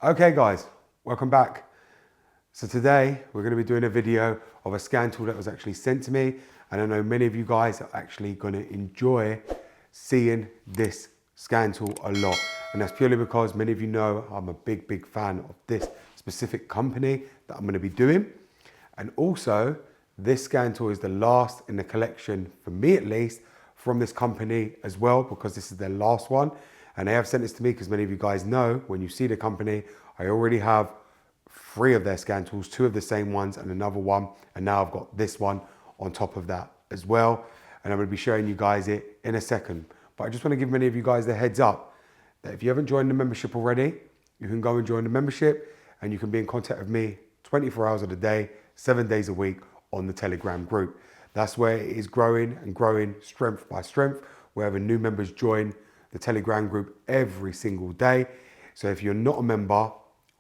Okay guys, welcome back. So today we're going to be doing a video of a scan tool that was actually sent to me, and I know many of you guys are actually going to enjoy seeing this scan tool a lot, and that's purely because many of you know I'm a big fan of this specific company that I'm going to be doing. And also this scan tool is the last in the collection, for me at least, from this company as well, because this is their last one. And they have sent this to me because many of you guys know, when you see the company, I already have 3 of their scan tools, 2 of the same ones and another one. And now I've got this one on top of that as well. And I'm going to be showing you guys it in a second. But I just want to give many of you guys the heads up that if you haven't joined the membership already, you can go and join the membership, and you can be in contact with me 24 hours of the day, 7 days a week on the Telegram group. That's where it is growing and growing strength by strength, wherever new members join the Telegram group every single day. So if you're not a member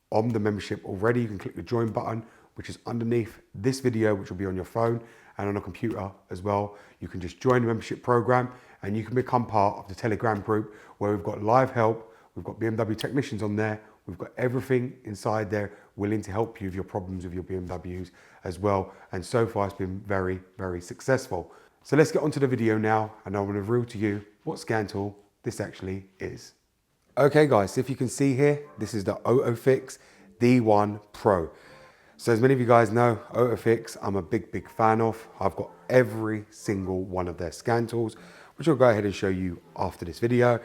on the membership already, you can click the join button, which is underneath this video, which will be on your phone and on a computer as well. You can just join the membership program and you can become part of the Telegram group, where we've got live help, we've got BMW technicians on there, we've got everything inside there willing to help you with your problems with your BMWs as well. And so far it's been very successful. So let's get onto the video now, and I want to reveal to you what scan tool this actually is. Okay guys, so if you can see here, this is the Otofix D1 Pro. So as many of you guys know, Otofix, I'm a big fan of. I've got every single one of their scan tools, which I'll go ahead and show you after this video.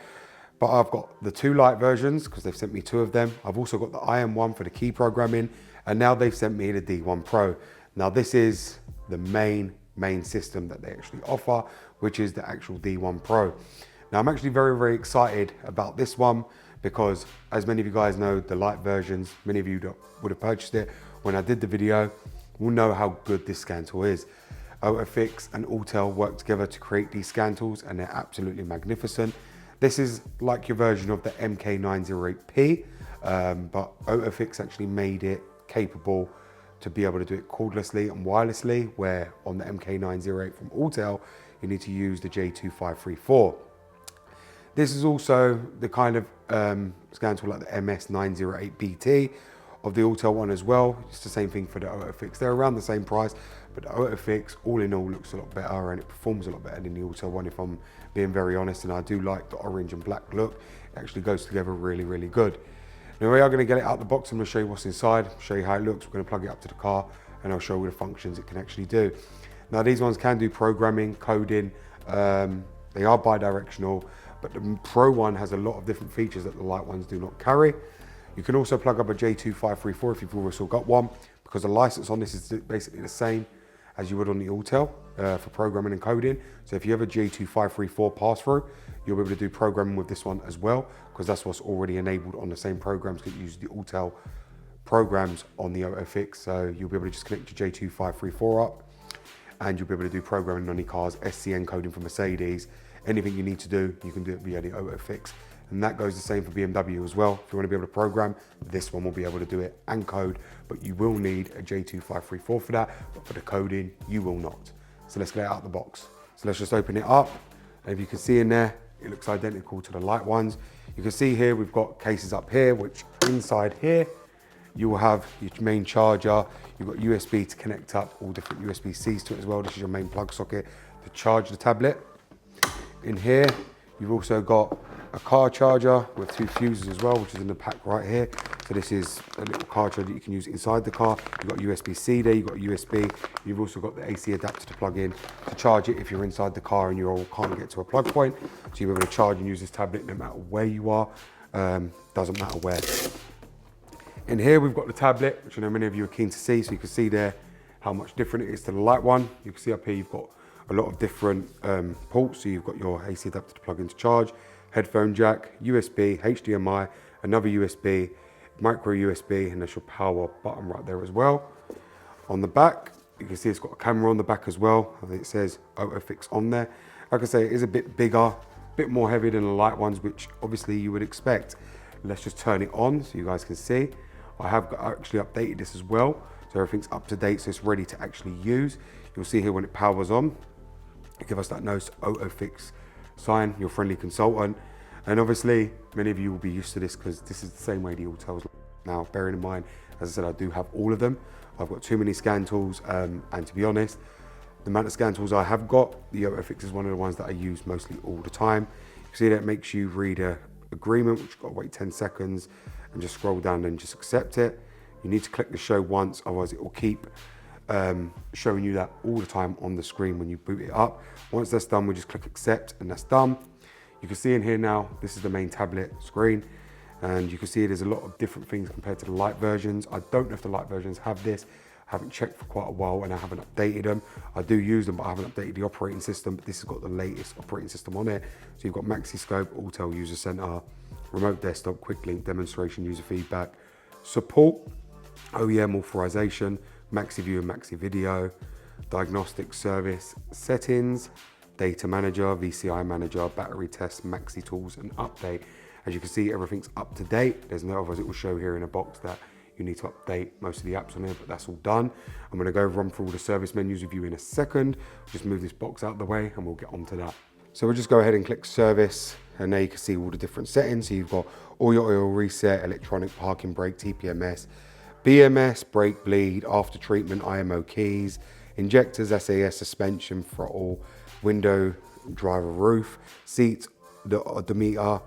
But I've got the 2 light versions because they've sent me 2 of them. I've also got the IM1 for the key programming, and now they've sent me the D1 Pro. Now this is the main system that they actually offer, which is the actual D1 Pro. Now I'm actually very excited about this one because, as many of you guys know, the light versions, many of you that would have purchased it when I did the video will know how good this scan tool is. Otofix and AUTEL work together to create these scan tools, and they're absolutely magnificent. This is like your version of the MK908P, but Otofix actually made it capable to be able to do it cordlessly and wirelessly, where on the MK908 from AUTEL, you need to use the J2534. This is also the kind of scan tool like the MS908BT of the AUTEL one as well. It's the same thing for the Otofix. They're around the same price, but the Otofix, all in all, looks a lot better and it performs a lot better than the AUTEL one, if I'm being very honest. And I do like the orange and black look. It actually goes together really good. Now we are going to get it out the box. I'm going to show you what's inside, show you how it looks. We're going to plug it up to the car, and I'll show you the functions it can actually do. Now these ones can do programming, coding. They are bi-directional, but the Pro one has a lot of different features that the light ones do not carry. You can also plug up a J2534 if you've also got one, because the license on this is basically the same as you would on the AUTEL for programming and coding. So if you have a J2534 pass-through, you'll be able to do programming with this one as well, because that's what's already enabled on the same programs that use the AUTEL programs on the Otofix. So you'll be able to just connect your J2534 up, and you'll be able to do programming on any cars, SCN coding for Mercedes. Anything you need to do, you can do it via the Otofix. And that goes the same for BMW as well. If you want to be able to program, this one will be able to do it and code, but you will need a J2534 for that, but for the coding, you will not. So let's get it out of the box. So let's just open it up. And if you can see in there, it looks identical to the light ones. You can see here, we've got cases up here, which inside here, you will have your main charger. You've got USB to connect up all different USB-Cs to it as well. This is your main plug socket to charge the tablet. In here, you've also got a car charger with 2 fuses as well, which is in the pack right here. So this is a little car charger that you can use inside the car. You've got USB-C there, you've got USB. You've also got the AC adapter to plug in to charge it if you're inside the car and you can't get to a plug point. So you'll be able to charge and use this tablet no matter where you are. Doesn't matter where. In here, we've got the tablet, which I know many of you are keen to see. So you can see there how much different it is to the light one. You can see up here, you've got a lot of different ports. So you've got your AC adapter to plug in to charge, headphone jack, USB, HDMI, another USB, micro USB, and there's your power button right there as well. On the back, you can see it's got a camera on the back as well. I think it says Otofix on there. Like I say, it is a bit bigger, a bit more heavy than the light ones, which obviously you would expect. Let's just turn it on so you guys can see. I have actually updated this as well, so everything's up to date, so it's ready to actually use. You'll see here when it powers on, give us that nice Otofix sign, your friendly consultant. And obviously, many of you will be used to this because this is the same way the AUTELs Now, bearing in mind, as I said, I do have all of them. I've got too many scan tools, and to be honest, the amount of scan tools I have got, the Otofix is one of the ones that I use mostly all the time. You see that makes you read a agreement, which you've got to wait 10 seconds and just scroll down and just accept it. You need to click the show once, otherwise it will keep showing you that all the time on the screen when you boot it up. Once that's done, we just click accept and that's done. You can see in here now, this is the main tablet screen, and you can see there's a lot of different things compared to the light versions. I don't know if the light versions have this. I haven't checked for quite a while and I haven't updated them. I do use them, but I haven't updated the operating system, but this has got the latest operating system on it. So you've got Maxi Scope, AUTEL User Center, Remote Desktop, Quick Link, Demonstration, User Feedback, Support, OEM Authorization, Maxi View and Maxi Video, Diagnostic Service, Settings, Data Manager, VCI Manager, Battery Test, Maxi Tools, and Update. As you can see, everything's up to date. There's no others. It will show here in a box that you need to update most of the apps on here, but that's all done. I'm going to go run through all the service menus with you in a second. Just move this box out of the way and we'll get on to that. So we'll just go ahead and click service, and there you can see all the different settings. So you've got all your oil reset, electronic parking brake, TPMS, BMS, brake bleed, after treatment, IMO keys, injectors, SAS, suspension, throttle, window, driver roof, seats, the odometer,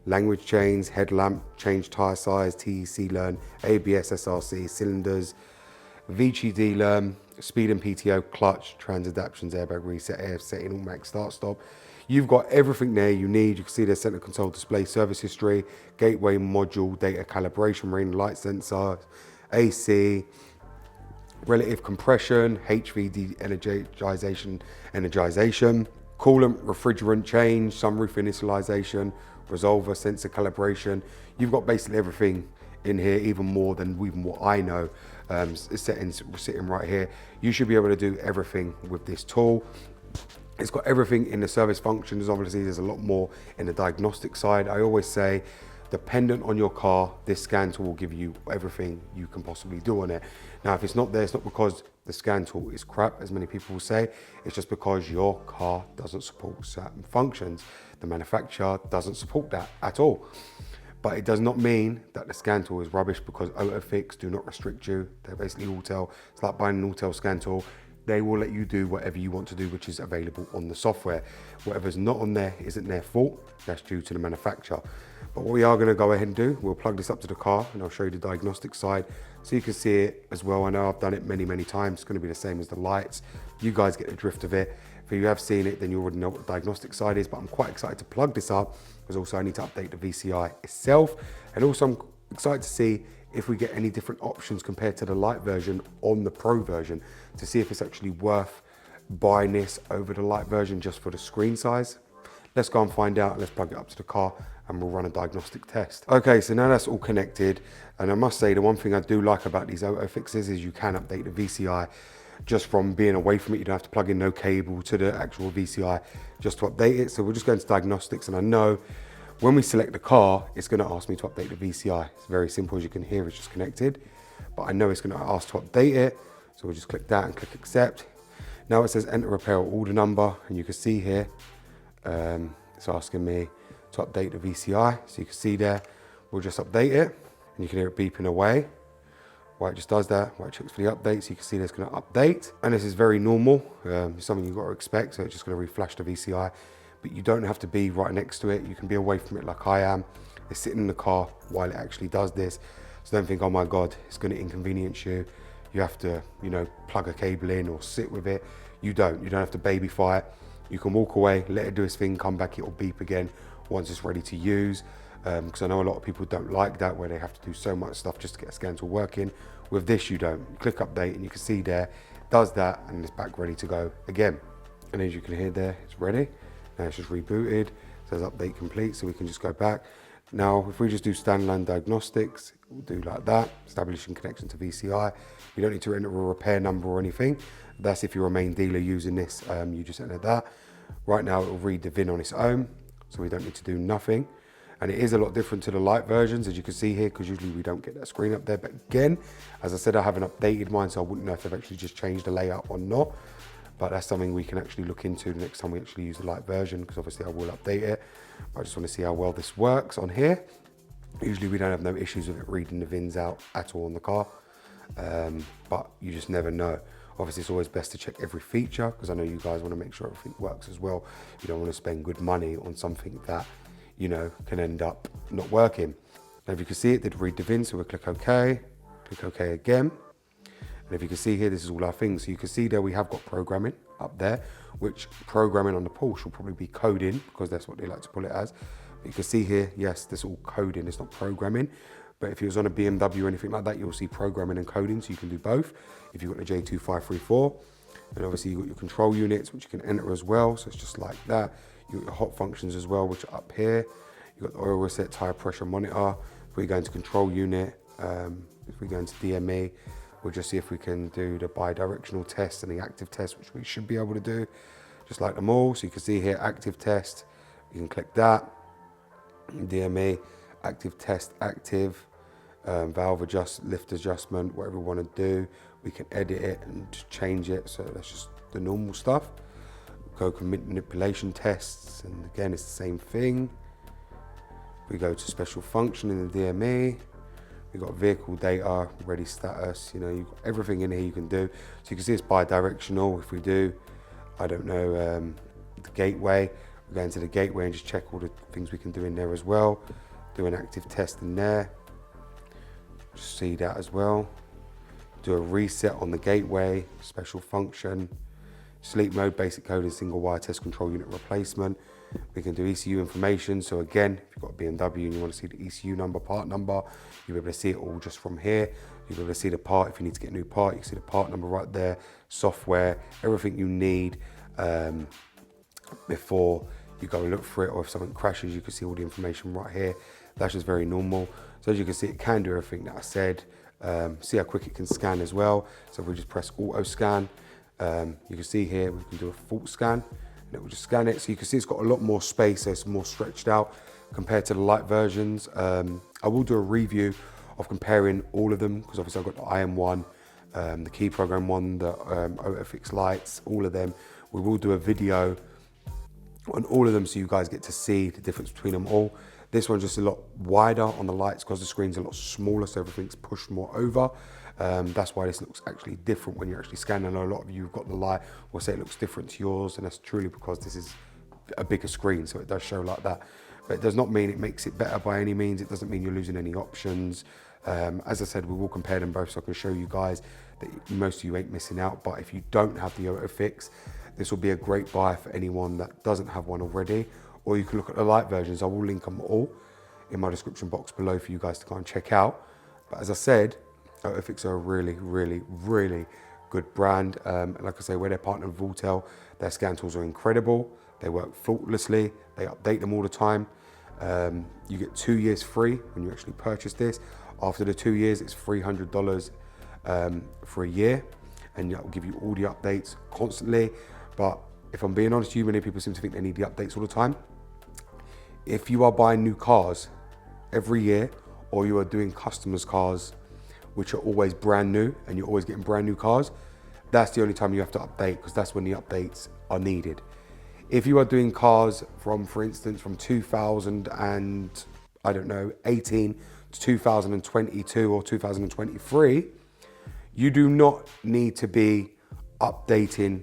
language change, headlamp, change tire size, TEC learn, ABS, SRC, cylinders, VGD learn, speed and PTO, clutch, trans adaptions, airbag reset, air setting, automatic start stop. You've got everything there you need. You can see the center console display, service history, gateway module, data calibration, marine light sensor, AC, relative compression, HVD energization, coolant, refrigerant change, sunroof initialization, resolver, sensor calibration. You've got basically everything in here, even more than even what I know. Settings sitting right here. You should be able to do everything with this tool. It's got everything in the service functions. Obviously, there's a lot more in the diagnostic side. I always say, dependent on your car, this scan tool will give you everything you can possibly do on it. Now, if it's not there, it's not because the scan tool is crap, as many people will say. It's just because your car doesn't support certain functions. The manufacturer doesn't support that at all. But it does not mean that the scan tool is rubbish, because Otofix do not restrict you. They're basically AUTEL. It's like buying an AUTEL scan tool. They will let you do whatever you want to do, which is available on the software. Whatever's not on there isn't their fault. That's due to the manufacturer. But what we are going to go ahead and do, we'll plug this up to the car and I'll show you the diagnostic side so you can see it as well. I know I've done it many, many times. It's going to be the same as the lights. You guys get the drift of it. If you have seen it, then you already know what the diagnostic side is, but I'm quite excited to plug this up because also I need to update the VCI itself. And also I'm excited to see if we get any different options compared to the light version on the Pro version, to see if it's actually worth buying this over the light version just for the screen size. Let's go and find out. Let's plug it up to the car and we'll run a diagnostic test. Okay, so now that's all connected. And I must say, the one thing I do like about these Otofixes is you can update the VCI just from being away from it. You don't have to plug in no cable to the actual VCI just to update it. So we'll just go into diagnostics, and I know when we select the car, it's going to ask me to update the VCI. It's very simple, as you can hear, it's just connected. But I know it's going to ask to update it. So we'll just click that and click accept. Now it says enter repair or order number, and you can see here, it's asking me to update the VCI. So you can see there, we'll just update it, and you can hear it beeping away. While it just does that, while it checks for the update, so you can see that it's going to update. And this is very normal, it's something you've got to expect, so it's just going to reflash the VCI. But you don't have to be right next to it. You can be away from it like I am. It's sitting in the car while it actually does this. So don't think, oh my God, it's going to inconvenience you. You have to, you know, plug a cable in or sit with it. You don't have to babyfy it. You can walk away, let it do its thing, come back, it'll beep again once it's ready to use. Because I know a lot of people don't like that, where they have to do so much stuff just to get a scan tool working. With this, you don't. You click update and you can see there, it does that, and it's back ready to go again. And as you can hear there, it's ready. Now it's just rebooted. It says update complete, so we can just go back. Now, if we just do standalone diagnostics, we'll do like that, establishing connection to VCI. You don't need to enter a repair number or anything. That's if you're a main dealer using this, you just enter that. Right now, it will read the VIN on its own, so we don't need to do nothing. And it is a lot different to the light versions, as you can see here, because usually we don't get that screen up there. But again, as I said, I haven't updated mine, so I wouldn't know if they've actually just changed the layout or not. But that's something we can actually look into the next time we actually use the light version, because obviously I will update it. But I just want to see how well this works on here. Usually we don't have no issues with it reading the VINs out at all on the car, but you just never know. Obviously, it's always best to check every feature because I know you guys want to make sure everything works as well. You don't want to spend good money on something that, you know, can end up not working. Now, if you can see it did read the VIN, so we'll click OK again. And if you can see here, this is all our things. So you can see there we have got programming up there, which programming on the Porsche will probably be coding because that's what they like to pull it as. But you can see here, yes, this is all coding, it's not programming. But if you was on a BMW or anything like that, you'll see programming and coding, so you can do both. If you've got the J2534, and obviously you've got your control units, which you can enter as well. So it's just like that. You've got your hot functions as well, which are up here. You've got the oil reset, tire pressure monitor. If we go into control unit, if we go into DME, we'll just see if we can do the bi-directional test and the active test, which we should be able to do, just like them all. So you can see here, active test, you can click that. DME, active test, active, valve adjust, lift adjustment, whatever we want to do. We can edit it and change it, so that's just the normal stuff. Go manipulation tests, and again, it's the same thing. We go to special function in the DME. We've got vehicle data, ready status, you know, you've got everything in here you can do. So you can see it's bi-directional. If we do, I don't know, the gateway, we go into the gateway and just check all the things we can do in there as well. Do an active test in there. Just see that as well. Do a reset on the gateway, special function. Sleep mode, basic code and single wire test control unit replacement. We can do ECU information. So again, if you've got a BMW and you want to see the ECU number, part number, you'll be able to see it all just from here. You'll be able to see the part. If you need to get a new part, you can see the part number right there, software, everything you need before you go and look for it, or if something crashes, you can see all the information right here. That's just very normal. So as you can see, it can do everything that I said. See how quick it can scan as well. So if we just press auto scan, you can see here, we can do a fault scan and it will just scan it. So you can see it's got a lot more space, so it's more stretched out compared to the light versions. I will do a review of comparing all of them because obviously I've got the IM1, the key program one, the Otofix lights, all of them. We will do a video on all of them so you guys get to see the difference between them all. This one's just a lot wider on the lights because the screen's a lot smaller, so everything's pushed more over. That's why this looks actually different when you're actually scanning. I know a lot of you have got the light will say it looks different to yours, and that's truly because this is a bigger screen, so it does show like that. But it does not mean it makes it better by any means. It doesn't mean you're losing any options. As I said, we will compare them both so I can show you guys that most of you ain't missing out. But if you don't have the Otofix, this will be a great buy for anyone that doesn't have one already. Or you can look at the light versions. I will link them all in my description box below for you guys to go and check out. But as I said, Otofix are a really, really, really good brand. And like I say, where they're partnered with AUTEL, their scan tools are incredible. They work flawlessly. They update them all the time. You get 2 years free when you actually purchase this. After the 2 years, it's $300 for a year, and that will give you all the updates constantly. But if I'm being honest with you, many people seem to think they need the updates all the time. If you are buying new cars every year, or you are doing customers' cars, which are always brand new, and you're always getting brand new cars, that's the only time you have to update, because that's when the updates are needed. If you are doing cars from, for instance, from 2000 and, I don't know, 18 to 2022 or 2023, you do not need to be updating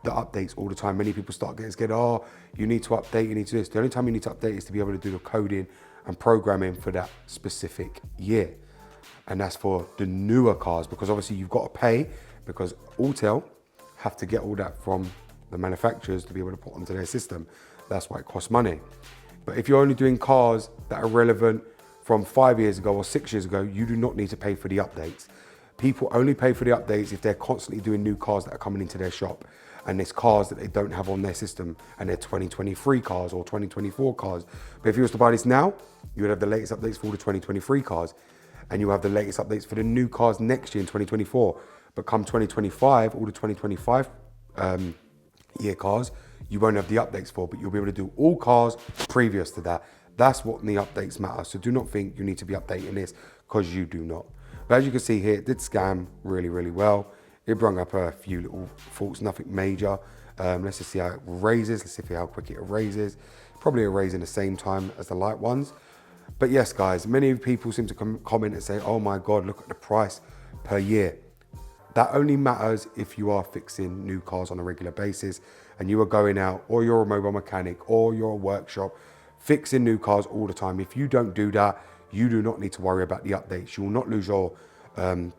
the updates all the time. Many people start getting scared, oh, you need to update, you need to do this. The only time you need to update is to be able to do the coding and programming for that specific year. And that's for the newer cars, because obviously you've got to pay, because AUTEL have to get all that from the manufacturers to be able to put onto their system. That's why it costs money. But if you're only doing cars that are relevant from 5 years ago or 6 years ago, you do not need to pay for the updates. People only pay for the updates if they're constantly doing new cars that are coming into their shop, and there's cars that they don't have on their system, and they're 2023 cars or 2024 cars. But if you was to buy this now, you would have the latest updates for all the 2023 cars, and you have the latest updates for the new cars next year in 2024. But come 2025, all the 2025 year cars, you won't have the updates for, but you'll be able to do all cars previous to that. That's what the updates matter. So do not think you need to be updating this, because you do not. But as you can see here, it did scan really, really well. It brought up a few little faults, nothing major. Let's just see how it erases. Let's see how quick it erases. Probably erasing the same time as the light ones. But yes, guys, many people seem to comment and say, oh my God, look at the price per year. That only matters if you are fixing new cars on a regular basis and you are going out, or you're a mobile mechanic, or you're a workshop fixing new cars all the time. If you don't do that, you do not need to worry about the updates. You will not lose your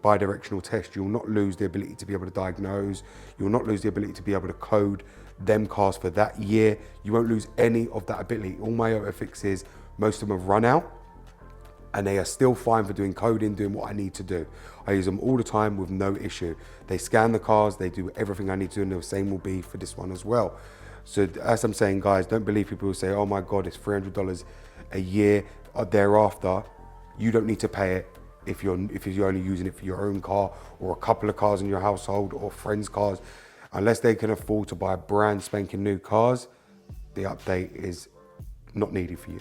bi-directional test. You will not lose the ability to be able to diagnose. You will not lose the ability to be able to code them cars for that year. You won't lose any of that ability. All my Otofixes, most of them have run out, and they are still fine for doing coding, doing what I need to do. I use them all the time with no issue. They scan the cars, they do everything I need to do, and the same will be for this one as well. So as I'm saying, guys, don't believe people who say, oh my God, it's $300 a year thereafter. You don't need to pay it if you're only using it for your own car or a couple of cars in your household or friends' cars. Unless they can afford to buy brand spanking new cars, the update is not needed for you.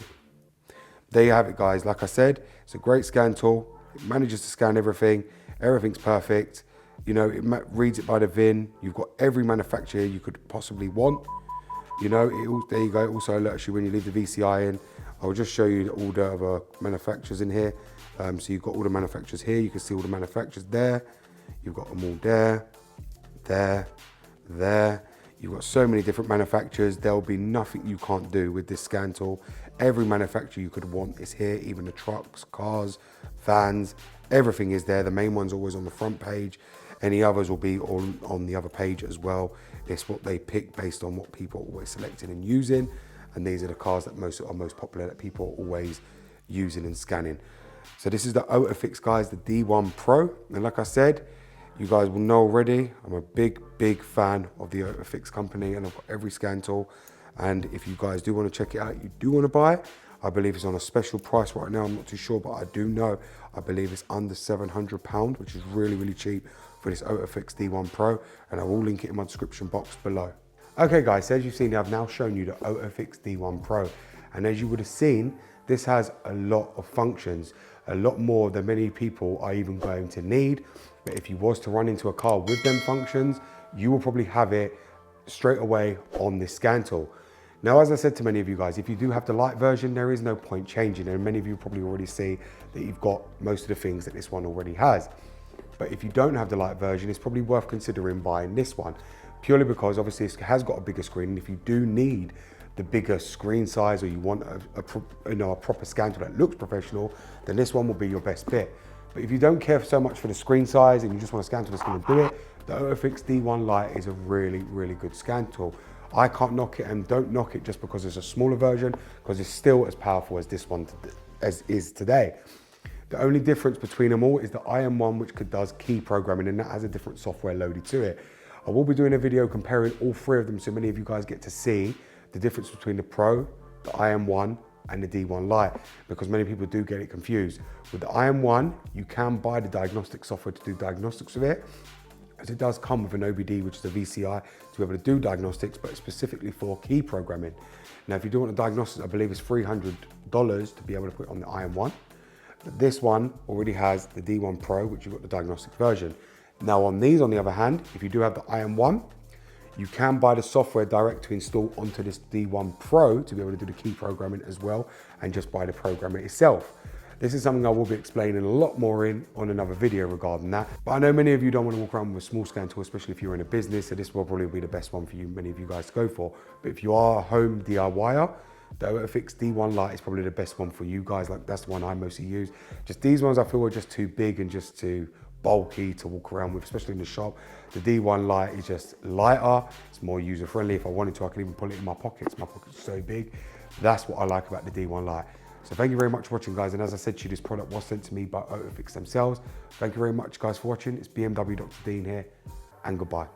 There you have it, guys. Like I said, it's a great scan tool. It manages to scan everything. Everything's perfect. You know, it reads it by the VIN. You've got every manufacturer you could possibly want. You know, there you go. It also alerts you when you leave the VCI in. I'll just show you all the other manufacturers in here. So you've got all the manufacturers here. You can see all the manufacturers there. You've got them all there, there. You've got so many different manufacturers. There'll be nothing you can't do with this scan tool. Every manufacturer you could want is here, even the trucks, cars, vans, everything is there. The main one's always on the front page. Any others will be on the other page as well. It's what they pick based on what people are always selecting and using. And these are the cars that are most popular, that people are always using and scanning. So this is the Otofix, guys, the D1 Pro. And like I said, you guys will know already, I'm a big fan of the Otofix company, and I've got every scan tool. And if you guys do want to check it out, you do want to buy it, I believe it's on a special price right now. I'm not too sure, but I do know, I believe it's under £700, which is really cheap for this Otofix D1 Pro. And I will link it in my description box below. Okay guys, so as you've seen, I've now shown you the Otofix D1 Pro. And as you would have seen, this has a lot of functions, a lot more than many people are even going to need. But if you was to run into a car with them functions, you will probably have it straight away on this scan tool. Now, as I said to many of you guys, if you do have the light version, there is no point changing. And many of you probably already see that you've got most of the things that this one already has. But if you don't have the light version, it's probably worth considering buying this one, purely because obviously it has got a bigger screen. And if you do need the bigger screen size, or you want a proper scan tool that looks professional, then this one will be your best bet. But if you don't care so much for the screen size and you just want a scan tool that's going to do it, the Otofix D1 Lite is a really good scan tool. I can't knock it, and don't knock it just because it's a smaller version, because it's still as powerful as this one as is today. The only difference between them all is the IM1, which does key programming, and that has a different software loaded to it. I will be doing a video comparing all three of them, so many of you guys get to see the difference between the Pro, the IM1, and the D1 Lite, because many people do get it confused. With the IM1, you can buy the diagnostic software to do diagnostics with it, as it does come with an OBD, which is a VCI, to be able to do diagnostics, but specifically for key programming. Now, if you do want a diagnostics, I believe it's $300 to be able to put it on the IM1. But this one already has the D1 Pro, which you've got the diagnostic version. Now on these, on the other hand, if you do have the IM1, you can buy the software direct to install onto this D1 Pro to be able to do the key programming as well, and just buy the programmer itself. This is something I will be explaining a lot more on another video regarding that. But I know many of you don't want to walk around with a small scan tool, especially if you're in a business, so this will probably be the best one for you, many of you guys to go for. But if you are a home DIYer, the Otofix D1 Lite is probably the best one for you guys. Like, that's the one I mostly use. Just these ones I feel are just too big and just too bulky to walk around with, especially in the shop. The D1 Lite is just lighter, it's more user friendly. If I wanted to, I could even put it in my pockets. My pockets are so big. That's what I like about the D1 Lite. So thank you very much for watching, guys. And as I said to you, this product was sent to me by Otofix themselves. Thank you very much, guys, for watching. It's BMW Dr. Dean here, and goodbye.